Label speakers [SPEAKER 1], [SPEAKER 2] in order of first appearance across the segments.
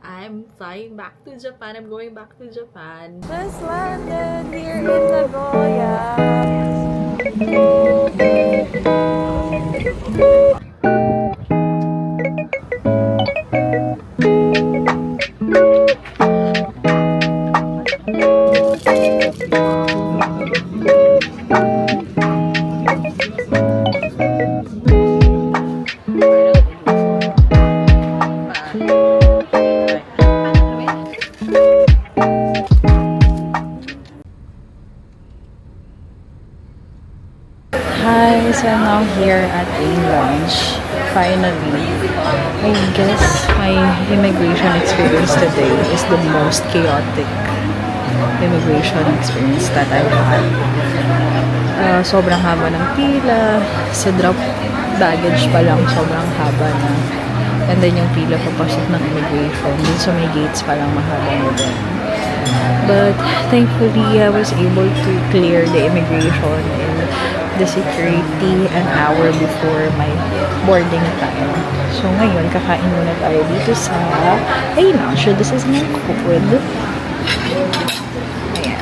[SPEAKER 1] I'm flying back to Japan. I'm going back to Japan.
[SPEAKER 2] Just landed here in Nagoya. Hi, so I'm now here at a lounge. Finally, I guess my immigration experience today is the most chaotic immigration experience that I've had. Sobrang haba ng pila. Sa drop baggage pa lang, sobrang haba na. And then yung pila papasok ng immigration. Dun sa may gates pa lang mahaba na din. But thankfully, I was able to clear the immigration and the security an hour before my boarding time. So ngayon, kakain muna tayo dito sa... Ayun, actually, this is my food. Ayan.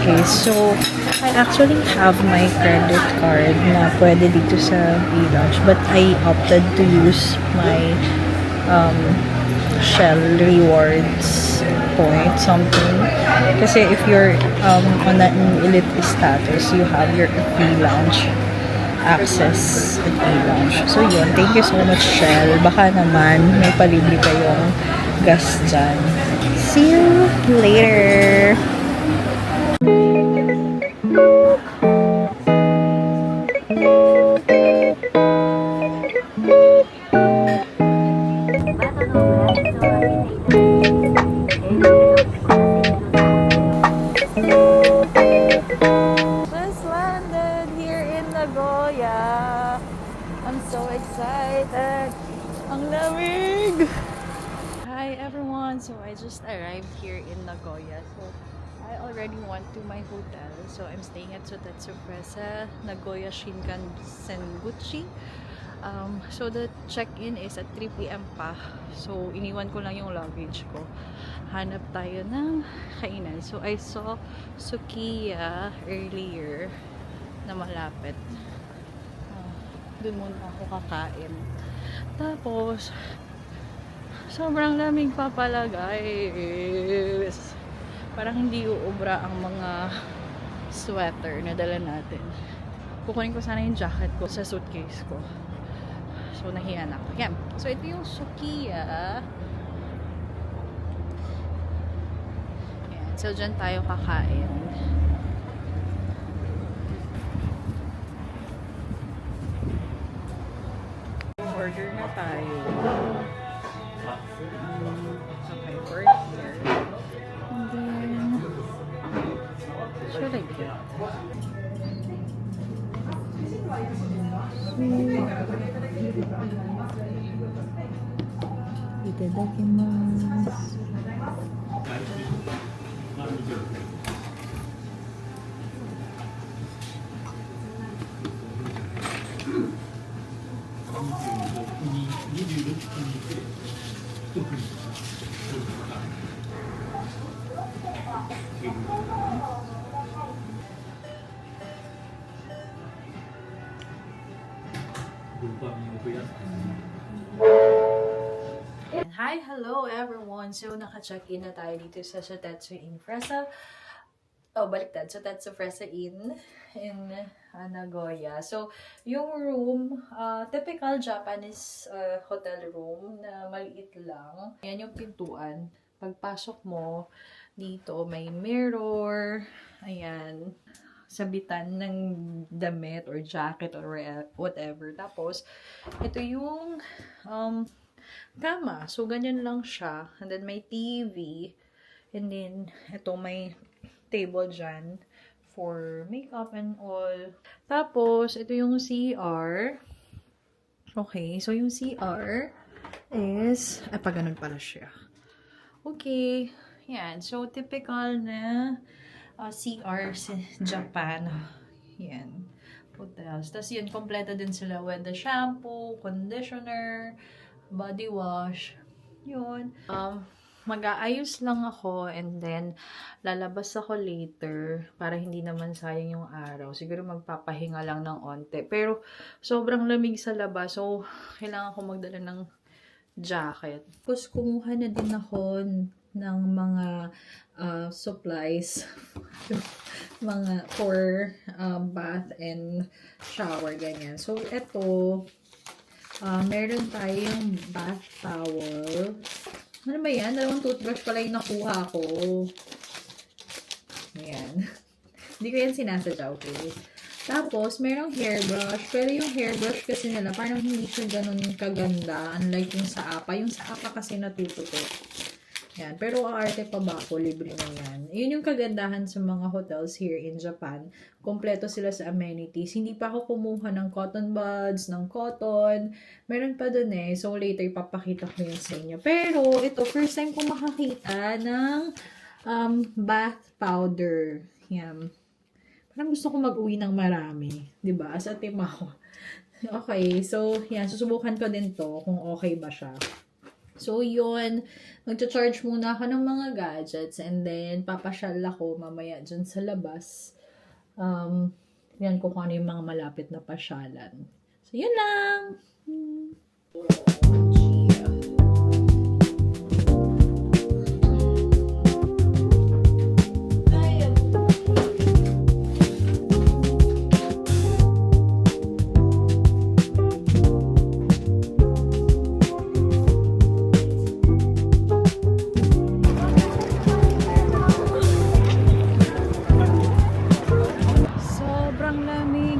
[SPEAKER 2] Okay, so I actually have my credit card na pwede dito sa e-lunch, but I opted to use my Shell rewards point something. Kasi if you're on an elite status, you have your free lounge access at e-lounge. So yun, thank you so much Shell. Baka naman may palibre kayong gas dyan. See you later! Just landed here in Nagoya. I'm so excited. Ang lamig! Hi everyone. So I just arrived here in Nagoya. So I already went to my hotel. So I'm staying at Sotetsu Presa, Nagoya Shinkansen-guchi. So the check-in is at 3 p.m. pa. So iniwan ko lang yung luggage ko. Hanap tayo ng kainan. So I saw Sukiya earlier na malapit. Doon muna ako kakain. Tapos sobrang lamig pa pala guys. Parang hindi uubra ang mga sweater na dala natin. Kukunin ko sana yung jacket ko sa suitcase ko. So nahiya na ako. Yan. So ito yung Sukiya. Yan. So dyan tayo kakain. Order na tayo. Okay, for here. And then, should I get? Itadakimasu. Hi, hello everyone! So, naka-check-in na tayo dito sa Sotetsu in Fresa. Oh, baliktad. Sotetsu Fresa in Nagoya. So, yung room, typical Japanese hotel room na maliit lang. Ayan yung pintuan. Pagpasok mo, dito may mirror. Ayan. Sabitan ng damit or jacket or whatever. Tapos, ito yung kama. So, ganyan lang siya. And then, may TV. And then, ito may table dyan for makeup and all. Tapos, ito yung CR. Okay. So, yung CR is, pa ganun pala siya. Okay. Yan. So, typical na CR sa Japan. Yan. Hotels. Tapos yun, kompleto din sila with the shampoo, conditioner, body wash, Yun. Mag-aayos lang ako and then lalabas ako later para hindi naman sayang yung araw. Siguro magpapahinga lang ng onte. Pero sobrang lamig sa labas so kailangan ko magdala ng jacket. Tapos kumuha na din ako ng mga supplies mga for bath and shower ganyan. So ito meron tayong bath towel. Ano ba yan? Dalawang toothbrush pala yung nakuha ko. Ayan. Hindi ko yan sinasadya, okay? Tapos, merong hairbrush. Pero yung hairbrush kasi nila, parang hindi siya ganun kaganda. Unlike yung sa APA. Yung sa APA kasi natututo. Yan. Pero aarte pa ba ako? Libre na yan. Yun yung kagandahan sa mga hotels here in Japan. Kompleto sila sa amenities. Hindi pa ako kumuha ng cotton buds, ng cotton. Meron pa dun eh. So, later, papakita ko yun sa inyo. Pero, ito, first time ko makakita ng bath powder. Yan. Parang gusto ko mag-uwi ng marami. Diba? As a team ako. Okay. So, yan. Susubukan ko din to kung okay ba siya. So, yun. Magcha-charge muna ako ng mga gadgets and then papasyal ako mamaya dyan sa labas. Yan ko kung ano yung mga malapit na pasyalan. So, yun lang!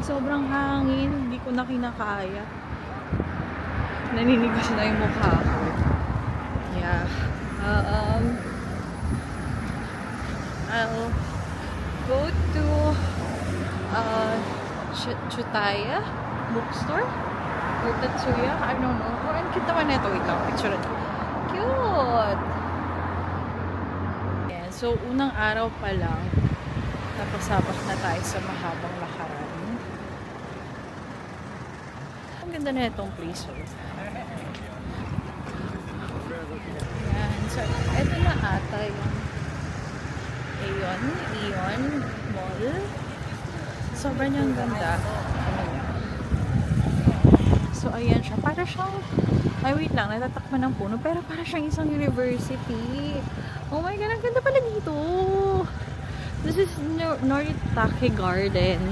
[SPEAKER 2] Sobrang hangin, hindi ko na kinakaya. Naninigas na yung mukha ko. Yeah. I'll go to Chutaya bookstore or Tatsuya. I don't know. Oh, ang cute naman ito. Wait lang, picture ko. Cute! Yeah, so, unang araw pa lang, tapos sabak na tayo sa mahabang lakaran. Ang ganda na itong place. Oh. Yan. So, ito na ata yung Aeon Mall. Sobrang niyang ganda. So, ayan siya. Para siyang, ay wait lang, natatakpan ng puno. Pero para siyang isang university. Oh my God, ang ganda pala dito. This is Noritake Garden.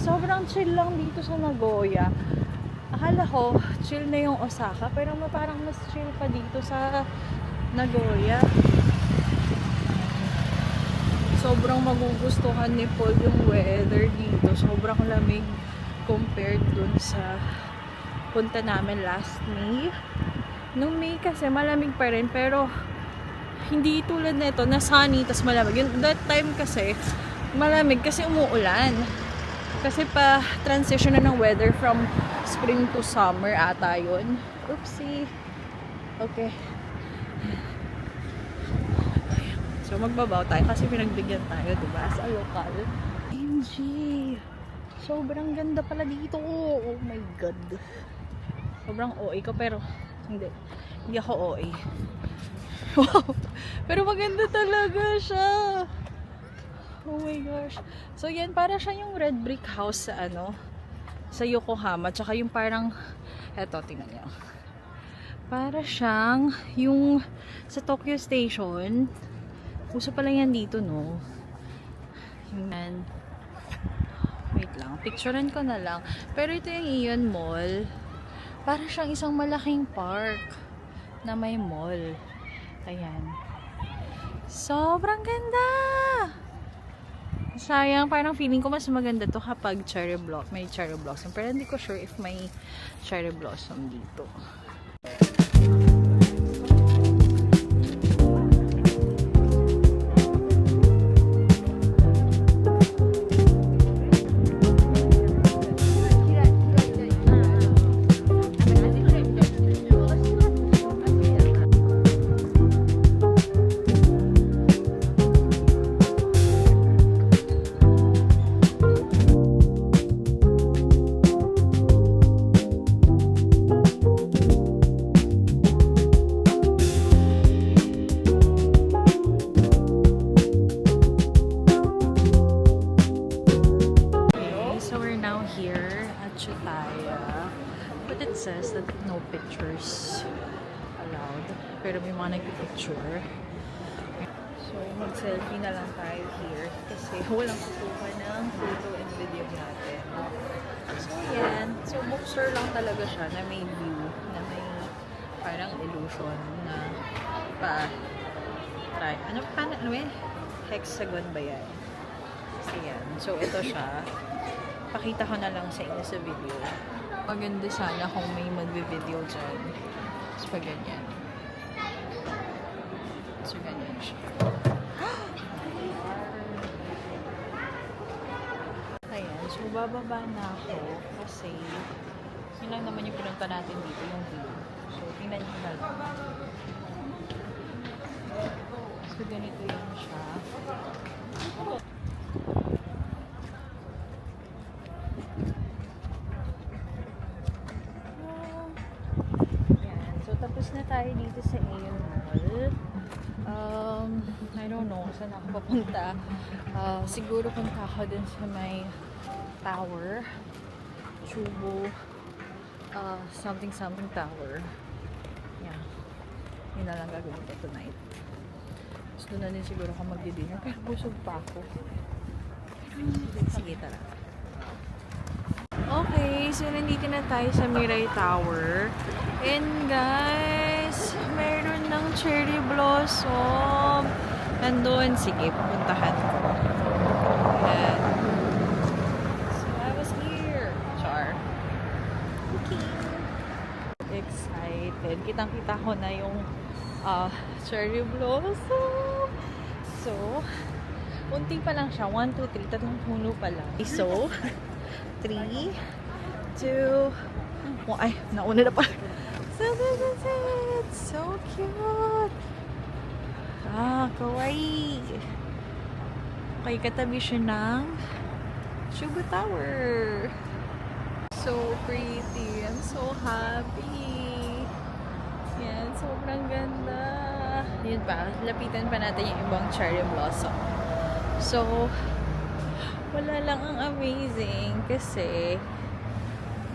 [SPEAKER 2] Sobrang chill lang dito sa Nagoya. Akala ko, chill na yung Osaka. Pero parang mas chill pa dito sa Nagoya. Sobrang magugustuhan ni Paul yung weather dito. Sobrang lamig compared dun sa punta namin last May. Nung May kasi malamig pa rin. Pero hindi tulad nito na sunny tas malamig. That time kasi malamig kasi umuulan. Kasi pa transition na ng weather from spring to summer ata yun. Oopsie. Okay. So magbabaw tayo kasi pinagbigyan tayo, diba? Sa local. MG. Sobrang ganda pala dito. Oh my God. Sobrang OA ko pero hindi. Hindi ako OA. Wow. Pero maganda talaga siya. Oh my gosh. So yan, para siya yung red brick house sa sa Yokohama. Tsaka yung parang, eto, tingnan niyo. Para siyang yung sa Tokyo Station. Uso pala yan dito, no? Yan. Wait lang, picturean ko na lang. Pero ito yung Aeon Mall. Para siyang isang malaking park na may mall. Ayan. Sobrang ganda! Sayang, parang feeling ko mas maganda to kapag may cherry blossom. Pero hindi ko sure if may cherry blossom dito. But it says that no pictures allowed. Pero may mga nagpipicture. So, mag-selfie na lang tayo here kasi walang kukuha ng photo and video natin. So, yan. So, bookstore lang talaga siya na may view, na may parang illusion na try. Ano eh? Hexagon ba yan? So, yan. So, ito siya. Pakita ko na lang sa inyo sa video. Maganda sana kung may magbe-video dyan. So, pag ganyan. So, ganyan siya. Ayan. So, bababa na ako kasi yun lang naman yung pinunta natin dito, yung view. So, tingnan nyo na lang. So, ganito yun siya. Ayan. So, tapos na tayo dito sa Aeon Mall. I don't know saan ako papunta. Siguro punta ako dun sa may tower. Chubo. Something tower. Yeah. Yun na lang gagawin ko tonight. Tapos doon na din siguro ako magdi-dinner. Pero busog pa ako. Sige, tara. Okay, so nandito na tayo sa Mirai Tower. And guys, meron ng cherry blossom. Nandun, sige, pupuntahan ko. Ayan. So, I was here. Char. Okay. Excited. Kitang-kita ko na yung cherry blossom. So, unti pa lang siya. 1, 2, 3. Tatlong puno pa lang. So, 3, 2, 1. Ay, nauna na pa. So, so cute. Kawaii. Okay, katabi siya ng Chubu Tower. So pretty. I'm so happy. Yan, sobrang ganda. Yun pa, lapitan pa natin yung ibang cherry blossom. So, wala lang ang amazing kasi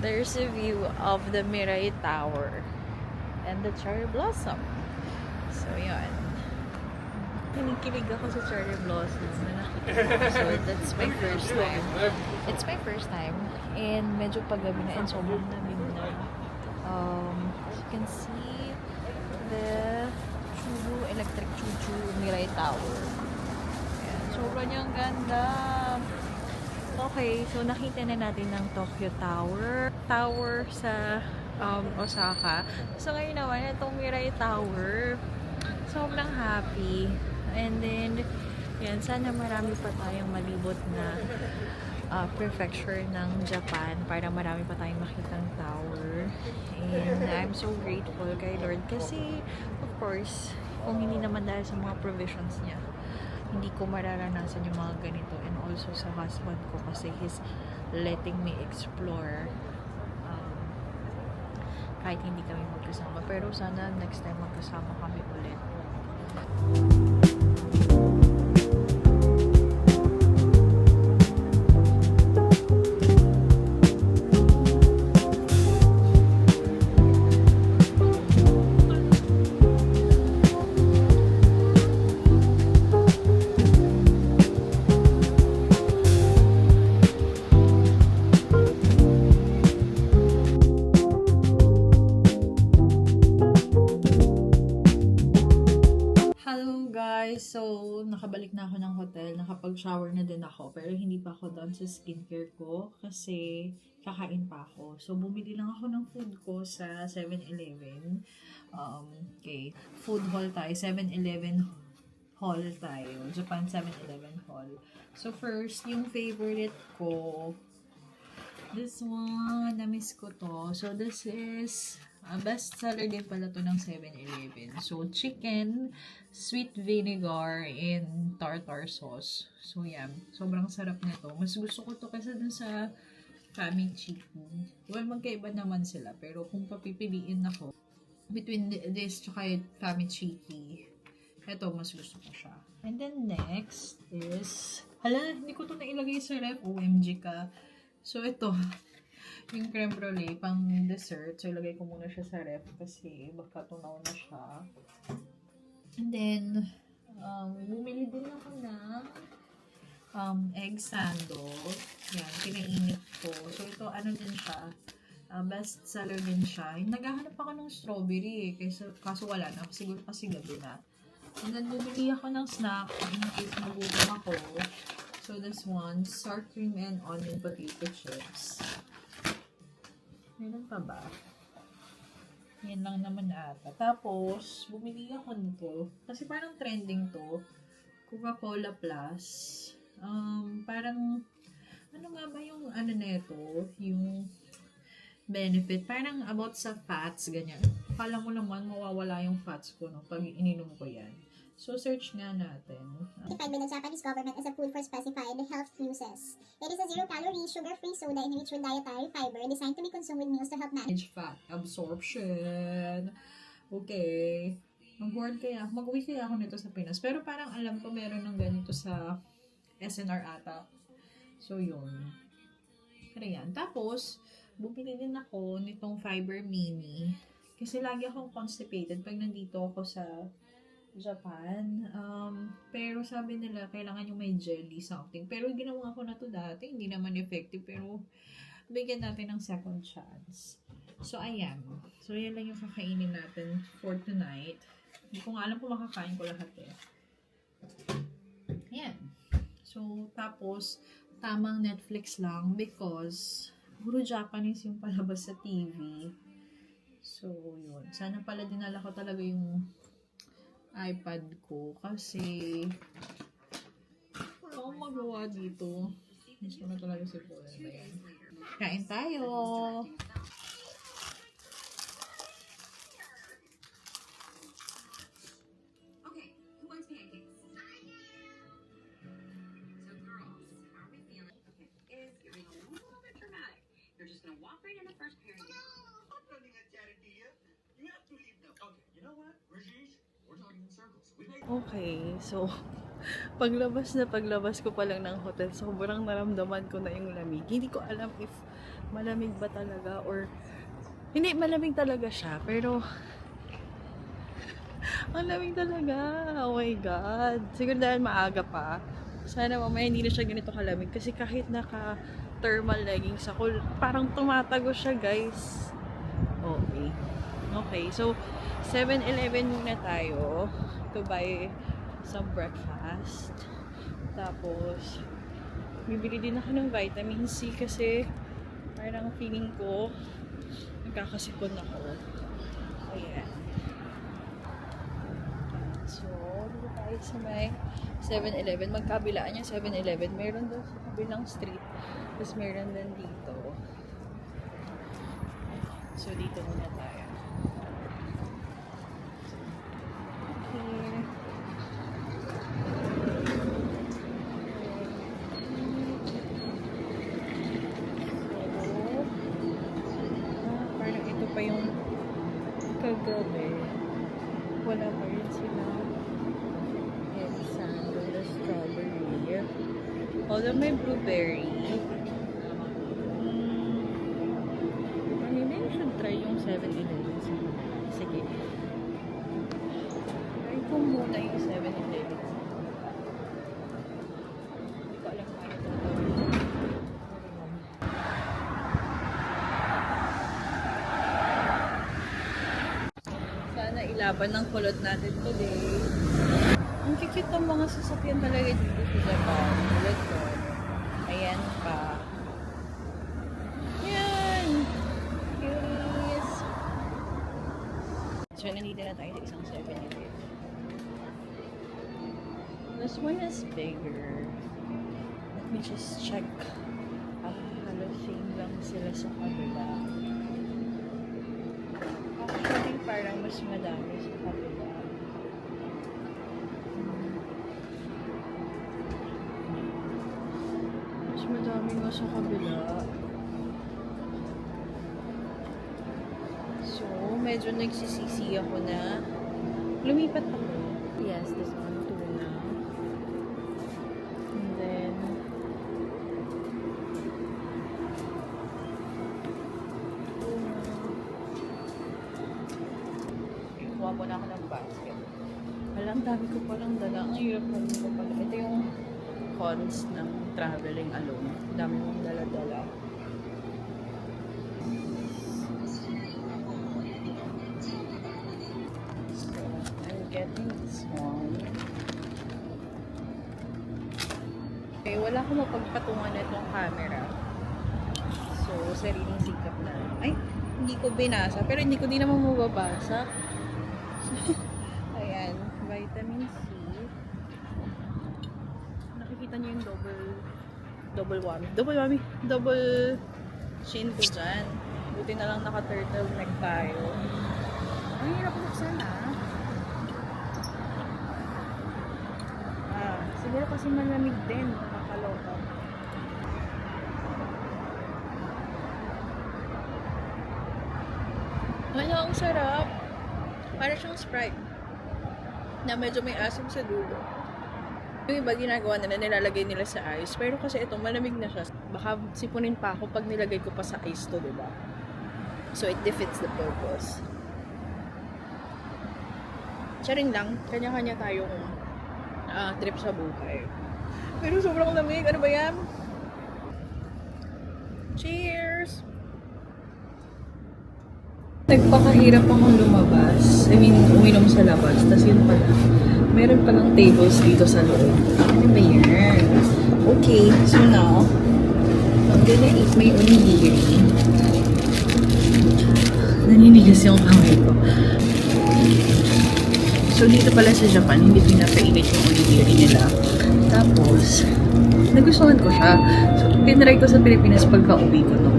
[SPEAKER 2] there's a view of the Mirai Tower and the cherry blossom. So, yun. Kinikilig ako sa cherry blossom na nakikita ko. So, that's my first time. It's my first time. And medyo paggabi na and sobrang lamig na. As you can see, the Chubu, Electric Chuchu Mirai Tower. Ayan, sobrang niyang ganda. Okay, so nakita na natin ng Tokyo Tower. Tower sa Osaka. So ngayon naman, itong Mirai Tower. Sobrang happy. And then, yan, sana marami pa tayong malibot na prefecture ng Japan para marami pa tayong makitang tower. And I'm so grateful kay Lord kasi, of course, kung hindi naman dahil sa mga provisions niya, hindi ko mararanasan yung mga ganito. And also sa husband ko kasi he's letting me explore kahit hindi kami magkasama. Pero sana next time magkasama kami ulit. So, nakabalik na ako ng hotel. Nakapag-shower na din ako. Pero hindi pa ako done sa skincare ko kasi kakain pa ako. So, bumili lang ako ng food ko sa 7-Eleven. Okay. Food haul tayo. 7-Eleven haul tayo. Japan 7-Eleven haul. So, first, yung favorite ko. This one. Na-miss ko to. So, this is best seller din pala to ng 7-Eleven. So, chicken, sweet vinegar, and tartar sauce. So, yan. Sobrang sarap nito. Mas gusto ko to kasi dun sa Famichiki. Well, magkaiba naman sila. Pero kung papipiliin ako between this tsaka Famichiki, ito, mas gusto ko siya. And then, next is, hala, hindi ko to nailagay sa ref. OMG ka. So, ito.
[SPEAKER 1] Yung creme brulee, pang dessert. So, ilagay ko muna siya sa ref kasi baka tunaw na siya. And then, bumili din ako ng egg sando. Yan, pinainit ko. So, ito, ano din siya, best seller din siya. Naghahanap ako ng strawberry kaso wala na. Siguro kasi gabi na. And then, bumili ako ng snack in case magutom ako. So, this one, sour cream and onion potato chips. Meron pa ba? Yan lang naman ata. Tapos, bumili ako nito. Kasi parang trending to. Coca-Cola Plus. Parang, ano nga ba yung ano neto? Yung benefit. Parang about sa fats, ganyan. Akala mo naman mawawala yung fats ko, no? Pag ininom ko yan. So, search nga natin.
[SPEAKER 3] Certified by the Japanese government as a food for specified health uses. It is a zero-calorie, sugar-free soda enriched with dietary fiber designed to be consumed with meals to help manage
[SPEAKER 1] Fat absorption. Okay. Mag-uwi kaya ako nito sa Pinas. Pero parang alam ko meron ng ganito sa SNR ata. So, yun. Pero yan. Tapos, bumili din ako nitong Fiber Mini. Kasi lagi akong constipated pag nandito ako sa Japan. Pero sabi nila, kailangan yung may jelly something. Pero ginawa ko na to dati. Hindi naman effective. Pero bigyan natin ng second chance. So, ayan. So, yan lang yung kakainin natin for tonight. Hindi ko nga alam kung makakain ko lahat eh. Ayan. So, tapos, tamang Netflix lang because puro Japanese yung palabas sa TV. So, yun. Sana pala dinala ko talaga yung iPad ko kasi wala akong magawa dito. Miss ko na talaga si Polen. Ayan. Kain tayo!
[SPEAKER 2] Okay, so paglabas ko pa lang ng hotel, sobrang naramdaman ko na yung lamig. Hindi ko alam if malamig ba talaga or hindi, malamig talaga siya, pero ang lamig talaga. Oh my God. Siguro dahil maaga pa. Sana mamaya hindi na siya ganito kalamig kasi kahit naka thermal leggings ako, parang tumatago siya, guys. Okay. Okay, so 7-Eleven muna tayo to buy some breakfast. Tapos, bibili din ako ng vitamin C kasi parang feeling ko nagkakasipon ako. Ayan. So, dito tayo sa may 7-Eleven. Magkabilaan yung 7-Eleven. Meron doon sa kabilang street. Tapos meron din dito. So, dito muna tayo. Okay. Parang ito pa yung kagabi. Wala pa rin sila. Egg sandwich, the strawberry. Although may blueberry. Maybe I should try yung 7-Eleven. Sige. Try ko muna yung 7-Eleven. Hindi ko alam kung ano ito. Sana ilaban ng kulot natin today. Ang cute ng mga sasakyan talaga dito sa Japan. Kulot ko. Ayan pa. Yan! Curious! So, nandito na tayo sa isang 7-Eleven. This one is bigger. Let me just check. Halos same lang sila sa kabila. Actually, parang mas madami sa kabila. Mas madami nga sa kabila. So, medyo nagsisisi ako na lumipat ako. Yes, this one too na. And then Kuha muna ako ng basket. Wala, ang dami ko palang dala. Ang hirap na ko pala. Ito yung cons ng traveling alone. Ang dami mong dala-dala. So, I'm getting this one. Okay, wala akong mapagpatungan na itong camera. So, sariling sikap na. Ay, hindi ko binasa. Pero hindi ko din naman mababasa. Ayan, vitamin C. Nakikita niyo yung double chin ko dyan. Buti na lang naka-turtleneck tayo. Ang hirap buksan siguro kasi malamig din. Nakakaloka. Ano, ang sarap. Para siyang Sprite. Na medyo may asim sa dulo. Yung iba ginagawa nila, nilalagay nila sa ice. Pero kasi ito, malamig na siya. Baka sipunin pa ako pag nilagay ko pa sa ice to, diba? So, it defeats the purpose. Charing lang, kanya-kanya tayong trip sa buhay. Pero sobrang lamig. Ano ba yan? Cheers! Nagpakahirap akong lumabas. I mean, uminom sa labas. Tapos yun pala. Meron palang tables dito sa loob. Ano ba yan? Okay, so now, I'm gonna eat my onigiri. Naninigas yung kamay ko. So, dito pala sa Japan, hindi pinapainit yung onigiri nila. Tapos, nagustuhan ko siya. So, tinry ko sa Pilipinas pagka-uwi ko noon.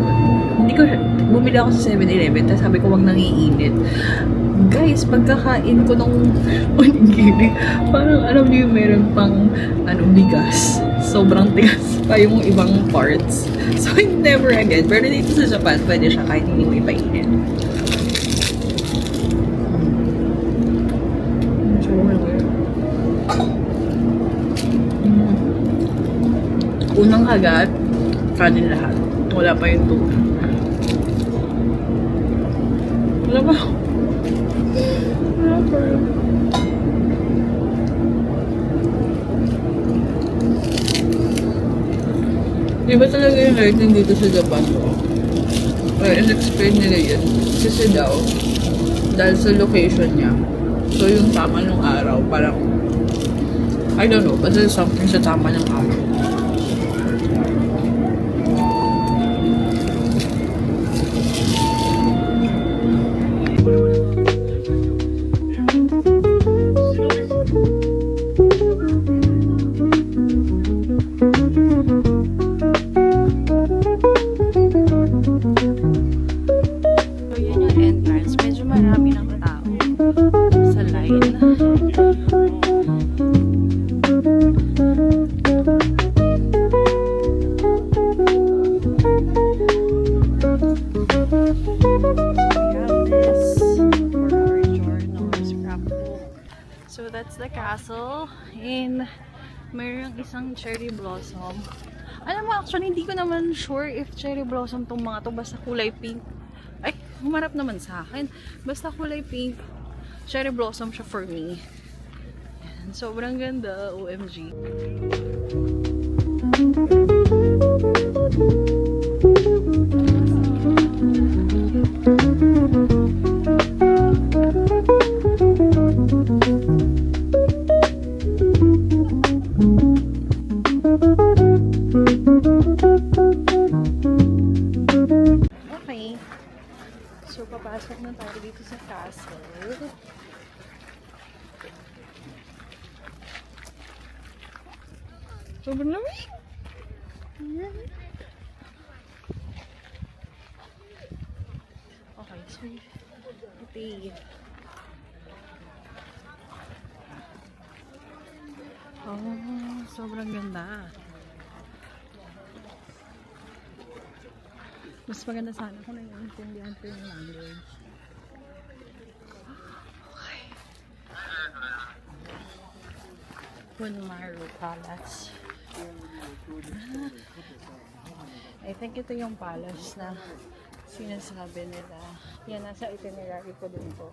[SPEAKER 2] Hindi ko, bumili ako sa 7-Eleven, tapos sabi ko wag nang iinit. Guys, pagkakain ko ng onigiri, parang alam niyo meron pang bigas. Sobrang tigas pa yung ibang parts. So, never again. Pero dito sa Japan, pwede siya kahit hindi mo ipainit. Unang kagat, kanin lahat. Wala pa yung tuna. Wala pa. Wala pa. Iba talaga yung lighting dito sa Japan ko. In-explain nila yun. Kasi daw, dahil sa location niya. So yung tama ng araw, parang I don't know, but there's something sa tama ng araw. So that's the castle, and mayroong isang cherry blossom. Alam mo, actually hindi ko naman sure if cherry blossom tong mga to, basta kulay pink. Ay, humarap naman sa akin. Basta kulay pink, cherry blossom siya for me. And sobrang ganda, OMG. Okay. So, papasok na tayo dito sa castle. Sobrang lamig! Okay, so ito sobrang ganda. Mas maganda sana kung naiintindihan ko yung language. Okay. Bunmaru Palace. I think ito yung palace na sinasabi nila. Yan, nasa itinerary ko din po.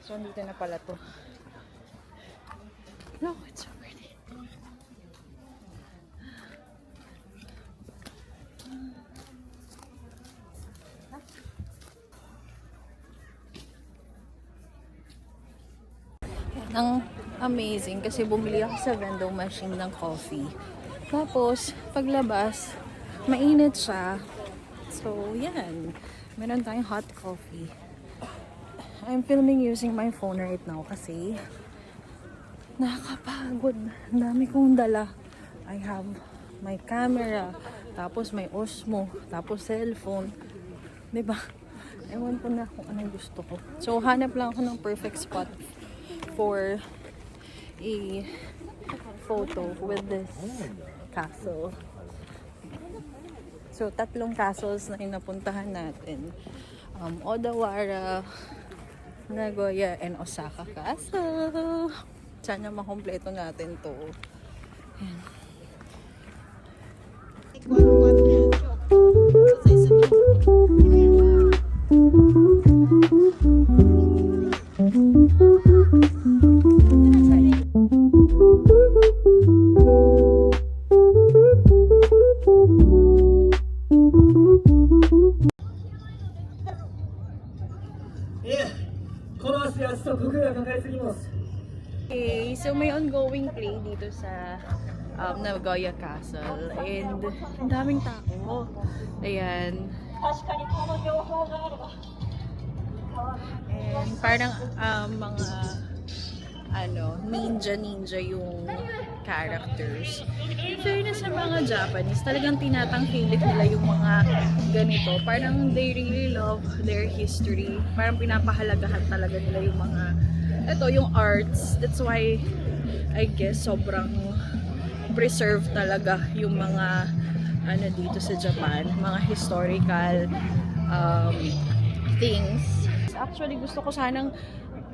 [SPEAKER 2] So, dito na pala to. Look, it's so pretty. Ang amazing kasi bumili ako sa vending machine ng coffee. Tapos, paglabas, mainit siya. So, yan. Meron tayong hot coffee. I'm filming using my phone right now kasi nakakapagod. Ang dami kong dala. I have my camera, tapos may Osmo, tapos cellphone. Diba? Ewan ko na kung anong gusto ko. So, hanap lang ako ng perfect spot for a photo with this castle. So, 3 castles na yung napuntahan natin. Odawara, Nagoya, and Osaka Castle. Sana makompleto natin to. Ayan. Okay, so may ongoing play dito sa Nagoya Castle and ang daming tao. Ayan. And parang mga ninja yung characters. In fairness sa mga Japanese, talagang tinatangkilik nila yung mga ganito. Parang they really love their history. Parang pinapahalagahan talaga nila yung mga yung arts. That's why I guess sobrang preserve talaga yung mga dito sa Japan, mga historical things. Actually, gusto ko sanang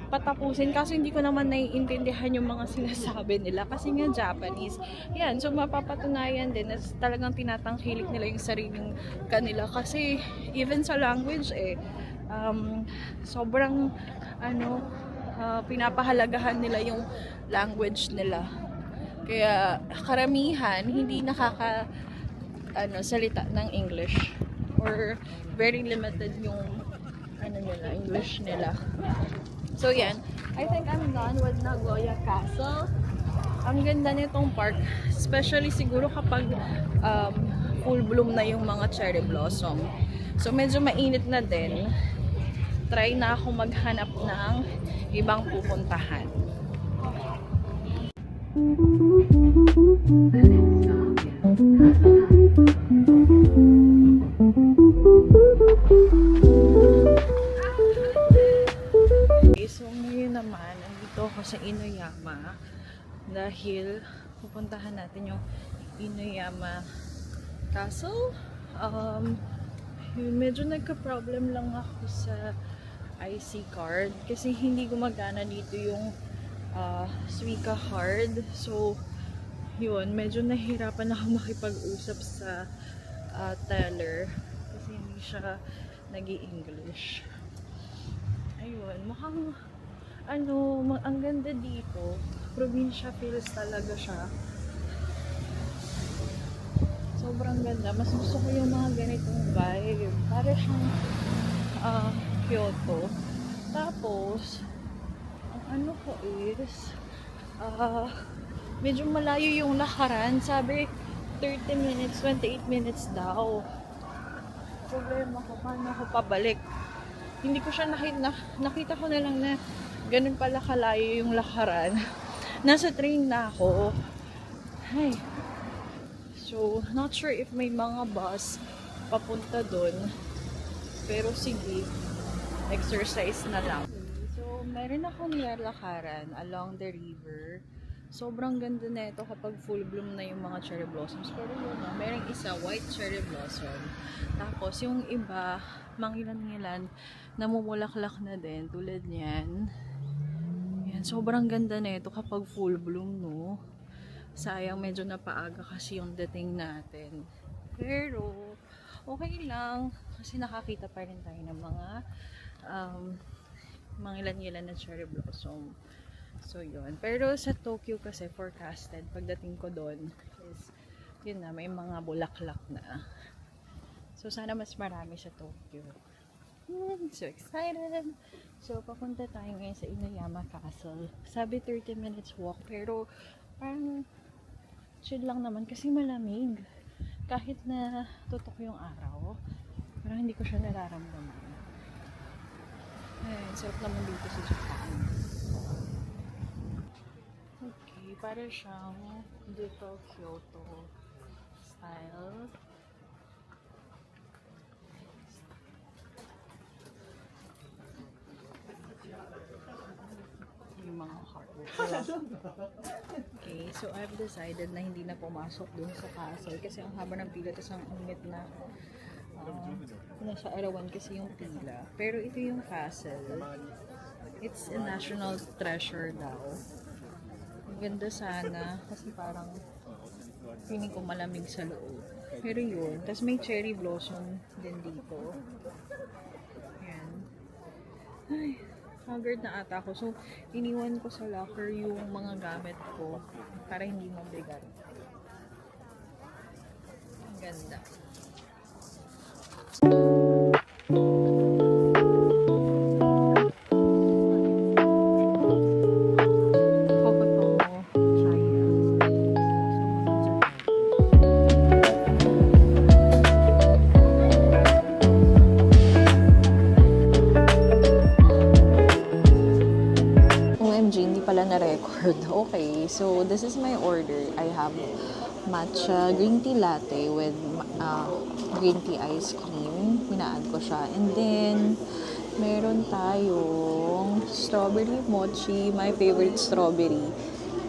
[SPEAKER 2] patapusin kasi hindi ko naman naiintindihan yung mga sinasabi nila kasi nga Japanese. Yan, so mapapatunayan din na talagang tinatangkilik nila yung sariling kanila kasi even sa language sobrang pinapahalagahan nila yung language nila. Kaya karamihan hindi salita ng English or very limited yung English nila. So yan, I think I'm done with Nagoya Castle. Ang ganda nitong park, especially siguro kapag full bloom na yung mga cherry blossom. So medyo mainit na din. Try na ako maghanap ng ibang pupuntahan. Okay, so ngayon naman, nandito ako sa Inoyama dahil pupuntahan natin yung Inoyama Castle. Medyo nagka-problem lang ako sa IC card kasi hindi gumagana dito yung Suica card. So, yun, medyo nahihirapan ako makipag-usap sa teller kasi hindi siya nag-i-English. Ayun, mukhang ang ganda dito. Probinsya feels talaga siya. Sobrang ganda. Mas gusto ko yung mga ganitong vibe. Para siyang Kyoto. Tapos, ang ko is, medyo malayo yung lakaran. Sabi, 30 minutes, 28 minutes daw. Problema ko, paano ako pabalik? Hindi ko siya nakita ko na lang na ganun pala kalayo yung lakaran. Nasa train na ako. Ay. So, not sure if may mga bus papunta dun. Pero sige, exercise na lang. So, meron akong nilalakaran along the river. Sobrang ganda na ito kapag full bloom na yung mga cherry blossoms. Pero yun na, meron isa white cherry blossom. Tapos, yung iba, mangilan-ngilan, namumulaklak na din, tulad niyan. Yan, sobrang ganda na ito kapag full bloom, no? Sayang, medyo napaaga kasi yung dating natin. Pero, okay lang. Kasi nakakita pa rin tayo ng mga Mga ilan-ilan na cherry blossom. So, yun. Pero sa Tokyo kasi forecasted, pagdating ko doon is, yun na, may mga bulaklak na. So, sana mas marami sa Tokyo. So excited! So, papunta tayo ngayon sa Inuyama Castle. Sabi 30 minutes walk, pero parang chill lang naman kasi malamig. Kahit na tutok yung araw, parang hindi ko siya nararamdaman. Ay, sarap naman dito sa Japan. Okay, para siyang dito Kyoto style. Yung mga hardware. Okay, so I've decided na hindi na pumasok dun sa castle kasi ang haba ng pila, tapos ang init na nasa arawan kasi yung pila. Pero ito yung castle. It's a national treasure daw. Ganda sana kasi parang feeling ko malamig sa loob. Pero yun. Tapos may cherry blossom din dito. Ayan. Ay, haggard na ata ako. So, iniwan ko sa locker yung mga gamit ko para hindi mabigat. Ang ganda. Na-record. Okay, so this is my order. I have matcha green tea latte with green tea ice cream. Pina-add ko siya. And then, meron tayong strawberry mochi. My favorite strawberry.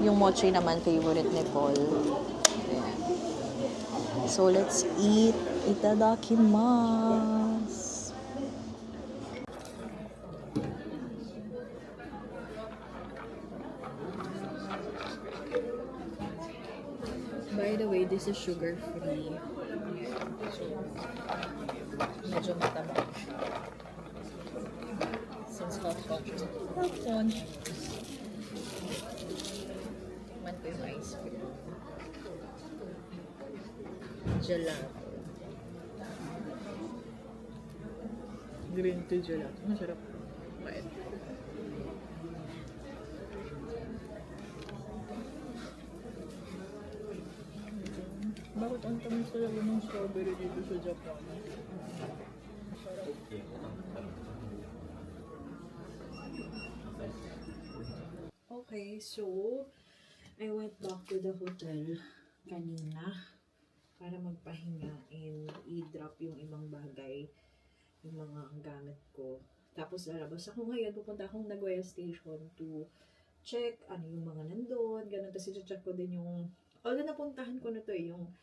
[SPEAKER 2] Yung mochi naman, favorite ni Paul. Ayan. So, let's eat. Itadakimasu. By the way, this is sugar-free. So, medyo mataba siya. Since health conscious. Health conscious. Man ko yung ice cream. Gelato. Green tea gelato. Masarap. Bait. Bakit ang tamis talaga ng strawberry dito sa Japan? Okay, so I went back to the hotel kanina para magpahinga and i-drop yung ibang bagay, yung mga gamit ko. Tapos lalabas ako ngayon, pupunta akong Nagoya Station to check ano yung mga nandun, ganun. Tapos i-check ko din yung, although napuntahan ko na to yung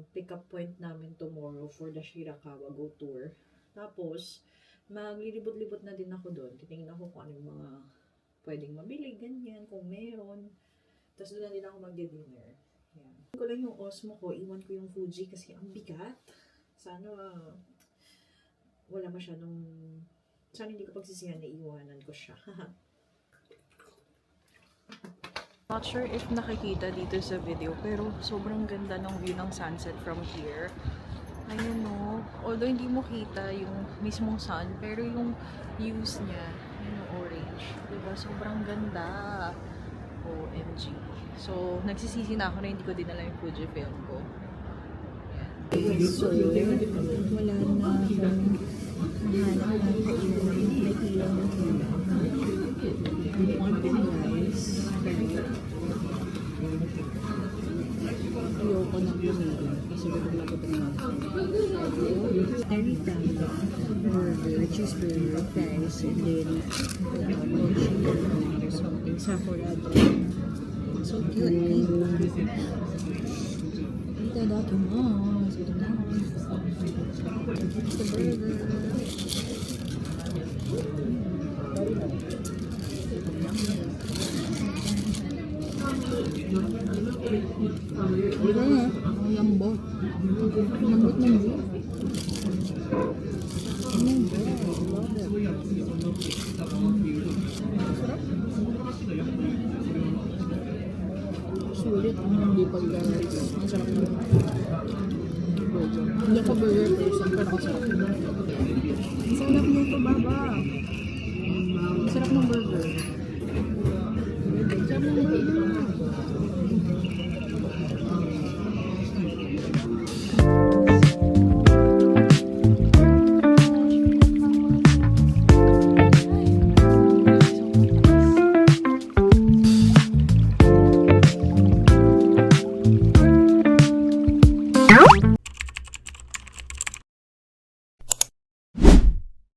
[SPEAKER 2] pick-up point namin tomorrow for the Shirakawa Go Tour. Tapos, maglilibot-libot na din ako doon. Titingnan ko kung ano yung mga pwedeng mabili, ganyan, kung meron. Tapos doon na din ako magdi-dinner. Yan. Ko lang yung Osmo ko, iwan ko yung Fuji kasi ang bigat. Sana wala masyadong, sana hindi ko pagsisihan na iwanan ko siya. Not sure if nakikita dito sa video, pero sobrang ganda ng view ng sunset from here. Ayun no, although hindi mo kita yung mismong sun, pero yung views niya, yung orange, diba? Sobrang ganda. OMG. So, nagsisisi na ako na hindi ko dinala yung Fujifilm ko. Ayan. So, wala na akong mahanap ng kailan. May ilang guys. Ayoko na bumili kasi gutom na ako. Aritama, burger, cheeseburger, fries, and then or something, Sakura. So cute, pink. Itadakimasu. Gutom na ako. The burger. Ang lambot. Lambot ng beef. Oh my God, I love it.
[SPEAKER 1] baba. Ang sarap ng burger.